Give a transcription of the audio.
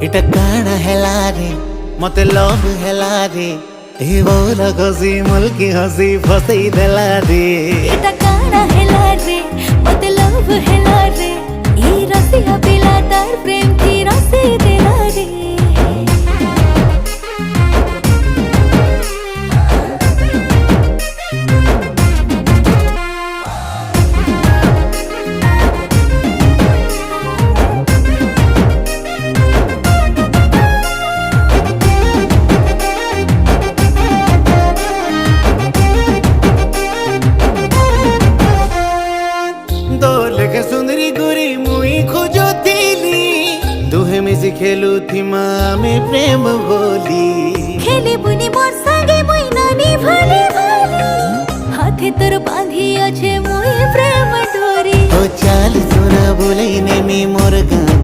इटा काना हेला रे मते लव हेला रे ए बोला घसी मुल्की हसी फसई देला रे इटा काना हेला रे मते लव हेला रे ई रसिया पिला तार प्रेम की रसी देला रे सुंदरी गुरी मुई खोजो थीली दुहे मिसी खेलू थी माँ में प्रेम होली खेले बुनी मोर संगे मुई नानी भले भले हाथे तोर बांधी अच्छे मुई प्रेम डोरी ओ चाल सुना बोले ने मी मोर गान